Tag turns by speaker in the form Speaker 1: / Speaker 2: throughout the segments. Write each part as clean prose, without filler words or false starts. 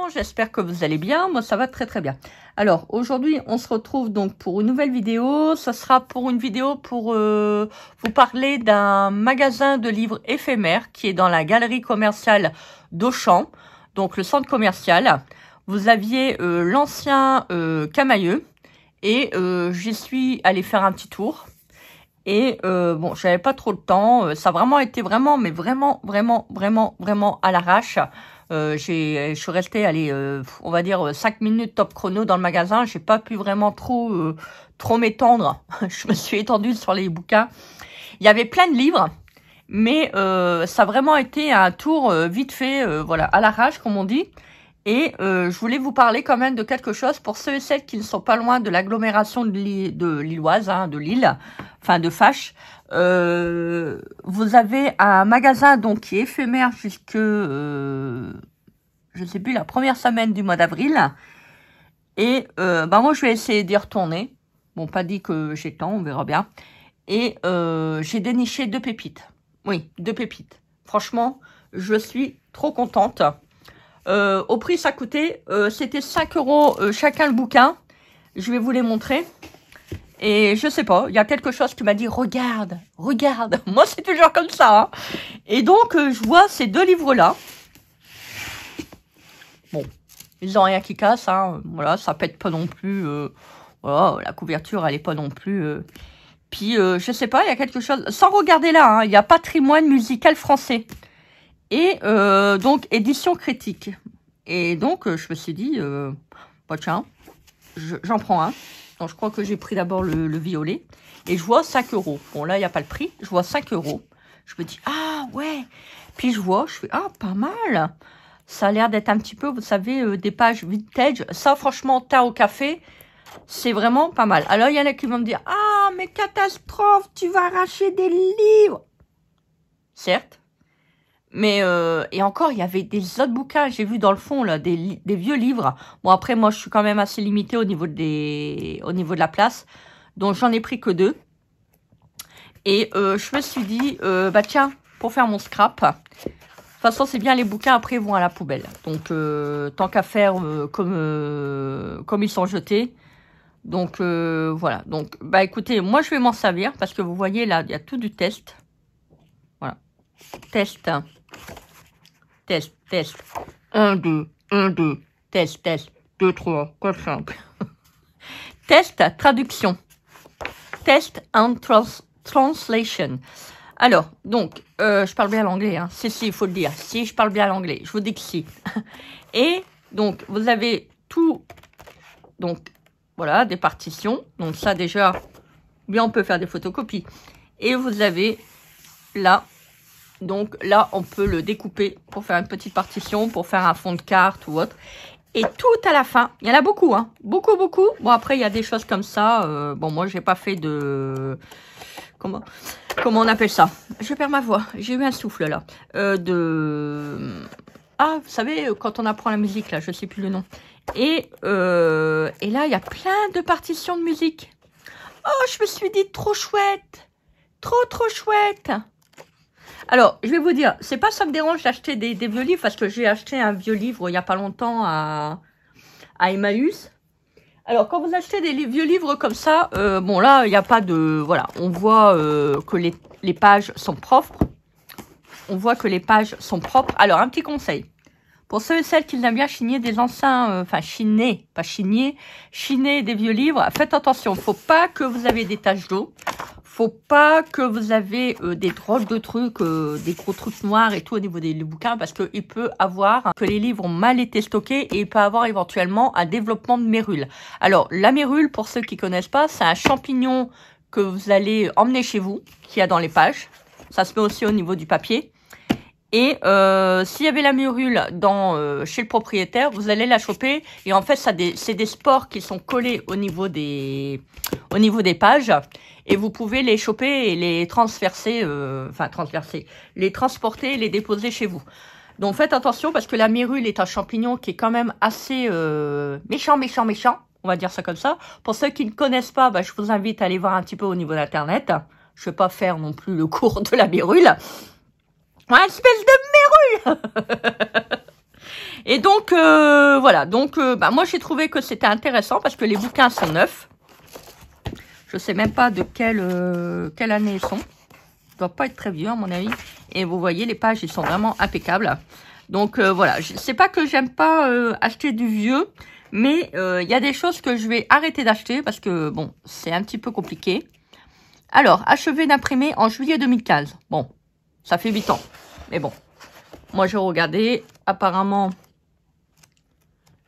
Speaker 1: j'espère que vous allez bien. Moi, ça va très très bien. Alors, aujourd'hui, on se retrouve donc pour une nouvelle vidéo. Ça sera pour une vidéo pour vous parler d'un magasin de livres éphémères qui est dans la galerie commerciale d'Auchan, donc le centre commercial. Vous aviez l'ancien Camailleux et j'y suis allée faire un petit tour. Et bon, j'avais pas trop le temps. Ça a vraiment été vraiment à l'arrache. Je suis restée, allez, on va dire 5 minutes top chrono dans le magasin. J'ai pas pu vraiment trop m'étendre. Je me suis étendue sur les bouquins. Il y avait plein de livres, mais ça a vraiment été un tour vite fait, voilà, à l'arrache, comme on dit. Et je voulais vous parler quand même de quelque chose pour ceux et celles qui ne sont pas loin de l'agglomération de Lilloise, hein, de Lille, enfin de Fâche. Vous avez un magasin donc qui est éphémère jusque, je sais plus, la première semaine du mois d'avril. Et bah moi je vais essayer d'y retourner. Bon, pas dit que j'ai le temps, on verra bien. Et j'ai déniché 2 pépites. Oui, 2 pépites. Franchement, je suis trop contente. Au prix ça coûtait, c'était 5 € chacun le bouquin. Je vais vous les montrer. Et je sais pas, il y a quelque chose qui m'a dit regarde, regarde. Moi c'est toujours comme ça. Hein. Et donc je vois ces 2 livres là. Bon, ils ont rien qui casse. Hein. Voilà, ça pète pas non plus. Voilà, la couverture elle est pas non plus. Puis je sais pas, il y a quelque chose. Sans regarder là, hein, il y a Patrimoine musical français. Et donc, édition critique. Et donc, je me suis dit, bah tiens, j'en prends un. Donc, je crois que j'ai pris d'abord le violet. Et je vois 5 €. Bon, là, il n'y a pas le prix. Je vois 5 €. Je me dis, ah ouais. Puis je vois, je fais, ah, pas mal. Ça a l'air d'être un petit peu, vous savez, des pages vintage. Ça, franchement, thé au café, c'est vraiment pas mal. Alors, il y en a qui vont me dire, ah, mais catastrophe, tu vas arracher des livres. Certes. Mais, et encore, il y avait des autres bouquins, j'ai vu dans le fond, là, des vieux livres. Bon, après, moi, je suis quand même assez limitée au niveau de la place. Donc, j'en ai pris que 2. Et je me suis dit, bah tiens, pour faire mon scrap. De toute façon, c'est bien, les bouquins, après, vont à la poubelle. Donc, tant qu'à faire comme ils sont jetés. Donc, voilà. Donc, bah écoutez, moi, je vais m'en servir. Parce que vous voyez, là, il y a tout du test. Voilà. Test. Test, test. 1, 2, 1, 2. Test, test. 2, 3, 4, 5. Test, traduction. Test and translation. Alors, donc, je parle bien l'anglais. Hein. Si, il faut le dire. Si, je parle bien l'anglais. Je vous dis que si. Et, donc, vous avez tout. Donc, voilà, des partitions. Donc, ça, déjà, bien, on peut faire des photocopies. Et vous avez, là, donc là, on peut le découper pour faire une petite partition, pour faire un fond de carte ou autre. Et tout à la fin, il y en a beaucoup, hein, beaucoup. Bon, après, il y a des choses comme ça. Bon, moi, j'ai pas fait de... Comment on appelle ça? Je perds ma voix. J'ai eu un souffle, là. Ah, vous savez, quand on apprend la musique, là, je sais plus le nom. Et là, il y a plein de partitions de musique. Oh, je me suis dit, trop chouette. Trop chouette. Alors, je vais vous dire, c'est pas ça me dérange d'acheter des vieux livres, parce que j'ai acheté un vieux livre il y a pas longtemps à Emmaüs. Alors, quand vous achetez des vieux livres comme ça, bon là, il n'y a pas de... Voilà, on voit que les pages sont propres. On voit que les pages sont propres. Alors, un petit conseil. Pour ceux et celles qui aiment bien chiner des anciens... Enfin, chiner, pas chiner. Chiner des vieux livres, faites attention. Faut pas que vous avez des taches d'eau. Faut pas que vous avez des drôles de trucs, des gros trucs noirs et tout au niveau des bouquins, parce qu'il peut avoir que les livres ont mal été stockés et il peut avoir éventuellement un développement de mérule. Alors, la mérule, pour ceux qui connaissent pas, c'est un champignon que vous allez emmener chez vous, qu'il y a dans les pages. Ça se met aussi au niveau du papier. Et s'il y avait la mérule chez le propriétaire, vous allez la choper. Et en fait, c'est des spores qui sont collés au niveau des pages. Et vous pouvez les choper et les les transporter et les déposer chez vous. Donc faites attention parce que la mérule est un champignon qui est quand même assez méchant. On va dire ça comme ça. Pour ceux qui ne connaissent pas, bah, je vous invite à aller voir un petit peu au niveau d'internet. Je ne vais pas faire non plus le cours de la mérule. Une espèce de mérule. Et donc, voilà. Donc, moi, j'ai trouvé que c'était intéressant parce que les bouquins sont neufs. Je sais même pas de quelle année ils sont. Ils doivent pas être très vieux, à mon avis. Et vous voyez, les pages, ils sont vraiment impeccables. Donc, voilà. C'est pas que j'aime pas acheter du vieux, mais il y a des choses que je vais arrêter d'acheter parce que, bon, c'est un petit peu compliqué. Alors, achevé d'imprimer en juillet 2015. Bon, ça fait 8 ans. Mais bon, moi, j'ai regardé. Apparemment,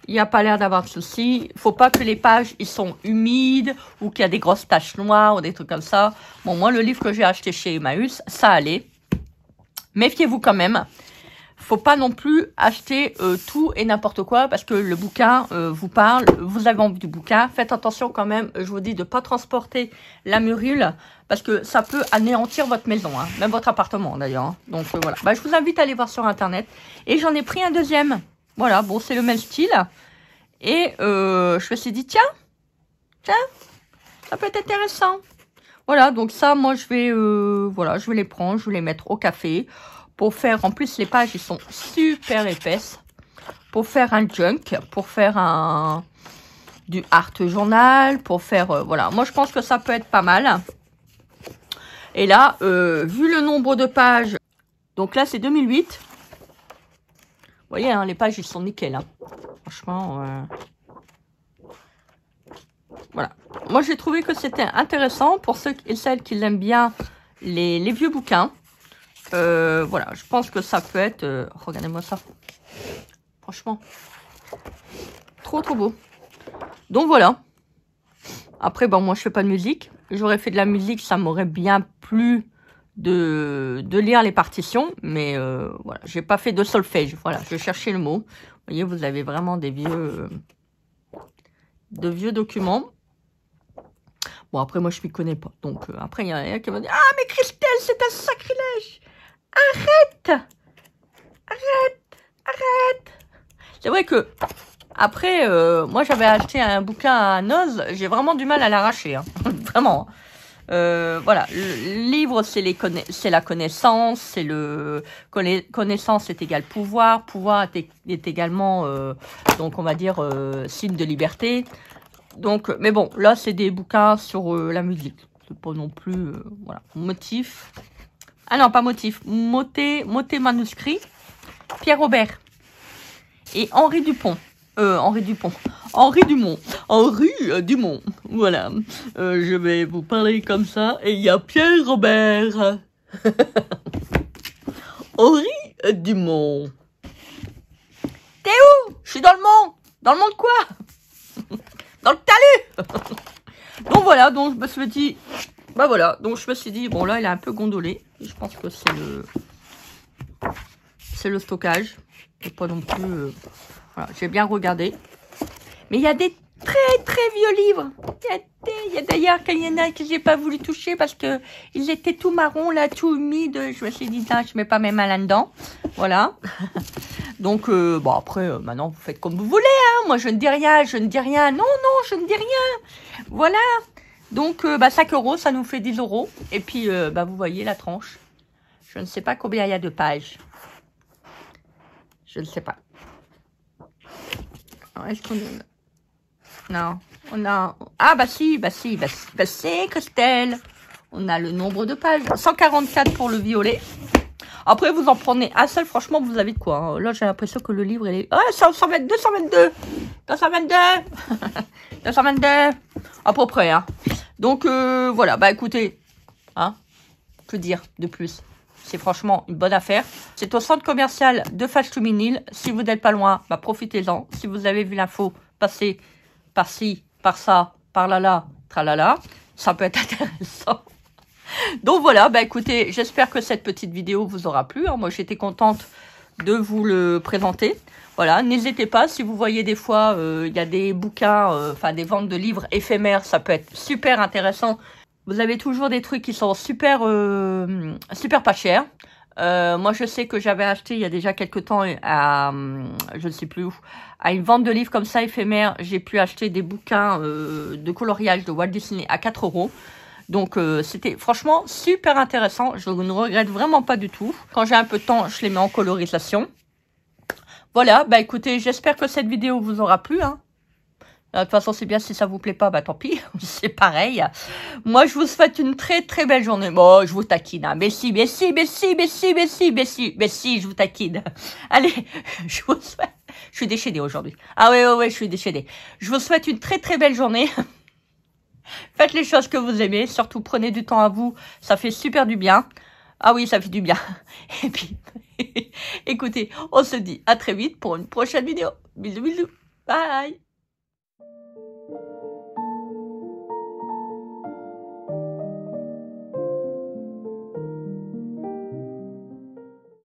Speaker 1: il n'y a pas l'air d'avoir de soucis. Il ne faut pas que les pages ils sont humides ou qu'il y a des grosses taches noires ou des trucs comme ça. Bon, moi, le livre que j'ai acheté chez Emmaüs, ça allait. Méfiez-vous quand même. Faut pas non plus acheter tout et n'importe quoi parce que le bouquin vous parle, vous avez envie du bouquin. Faites attention quand même, je vous dis de pas transporter la murule parce que ça peut anéantir votre maison, hein, même votre appartement d'ailleurs. Hein. Donc voilà, je vous invite à aller voir sur internet. Et j'en ai pris un deuxième. Voilà, bon c'est le même style. Et je me suis dit tiens, ça peut être intéressant. Voilà, donc ça moi je vais, voilà, je vais les prendre, je vais les mettre au café. Pour faire, en plus les pages, ils sont super épaisses. Pour faire un junk, pour faire du art journal, pour faire, voilà. Moi, je pense que ça peut être pas mal. Et là, vu le nombre de pages, donc là, c'est 2008. Vous voyez, hein, les pages, ils sont nickel. Hein. Franchement, voilà. Moi, j'ai trouvé que c'était intéressant pour ceux et celles qui aiment bien les vieux bouquins. Voilà, je pense que ça peut être... regardez-moi ça. Franchement. Trop, trop beau. Donc, voilà. Après, bon, moi, je fais pas de musique. J'aurais fait de la musique, ça m'aurait bien plu de lire les partitions. Mais, voilà, j'ai pas fait de solfège. Voilà, je cherchais le mot. Vous voyez, vous avez vraiment des vieux documents. Bon, après, moi, je m'y connais pas. Donc, après, il y en a qui vont dire « Ah, mais Christelle, c'est un sacrilège !» Arrête! C'est vrai que, après, moi, j'avais acheté un bouquin à Noz, j'ai vraiment du mal à l'arracher, hein. Vraiment. Voilà, le livre, c'est la connaissance, c'est connaissance est égal pouvoir, pouvoir est également, donc, on va dire, signe de liberté. Donc, mais bon, là, c'est des bouquins sur la musique. C'est pas non plus, voilà, motif. Ah non, pas motif. Motet manuscrit. Pierre Robert. Et Henri Dumont. Voilà. Je vais vous parler comme ça. Et il y a Pierre Robert. Henri Dumont. T'es où? Je suis dans le monde. Dans le monde quoi? Dans le talus. Donc voilà, donc je me suis dit... Bah voilà, donc je me suis dit, bon là, il est un peu gondolé. Je pense que c'est le stockage. Et pas non plus... voilà, j'ai bien regardé. Mais il y a des très très vieux livres. Il y a d'ailleurs qu'il y en a que j'ai pas voulu toucher parce que ils étaient tout marrons, là, tout humides. Je me suis dit, je mets pas mes mains là-dedans. Voilà. Donc, bon, après, maintenant, vous faites comme vous voulez. Hein. Moi, je ne dis rien, Non, non, je ne dis rien. Voilà. Donc, 5 €, ça nous fait 10 €. Et puis, vous voyez la tranche. Je ne sais pas combien il y a de pages. Je ne sais pas. Est-ce qu'on... Non, on a... Ah, si, c'est Christelle. On a le nombre de pages. 144 pour le violet. Après, vous en prenez un seul. Franchement, vous avez de quoi. Hein. Là, j'ai l'impression que le livre, il est... Ah, 122. 222. À peu près, hein. Donc, voilà. Écoutez, hein, que dire de plus? C'est franchement une bonne affaire. C'est au centre commercial de Fâche-Touminil. Si vous n'êtes pas loin, profitez-en. Si vous avez vu l'info passer par-ci, par-ça, par-là, tralala, ça peut être intéressant. Donc voilà, écoutez, j'espère que cette petite vidéo vous aura plu. Hein. Moi, j'étais contente de vous le présenter. Voilà, n'hésitez pas, si vous voyez des fois, il y a des bouquins, des ventes de livres éphémères, ça peut être super intéressant. Vous avez toujours des trucs qui sont super pas chers. Moi, je sais que j'avais acheté il y a déjà quelques temps à, je ne sais plus où, à une vente de livres comme ça éphémère. J'ai pu acheter des bouquins de coloriage de Walt Disney à 4 €. Donc, c'était franchement super intéressant. Je ne regrette vraiment pas du tout. Quand j'ai un peu de temps, je les mets en colorisation. Voilà, bah écoutez, j'espère que cette vidéo vous aura plu, hein. De toute façon, c'est bien, si ça vous plaît pas, bah tant pis, c'est pareil. Moi, je vous souhaite une très très belle journée. Bon, je vous taquine, hein. Mais si, mais si, mais si, mais si, mais si, mais si, mais si, je vous taquine. Allez, je vous souhaite... Je suis déchaînée aujourd'hui. Ah ouais, je suis déchaînée. Je vous souhaite une très très belle journée. Faites les choses que vous aimez, surtout prenez du temps à vous, ça fait super du bien. Ah oui, ça fait du bien. Et puis, écoutez, on se dit à très vite pour une prochaine vidéo. Bisous, bisous. Bye.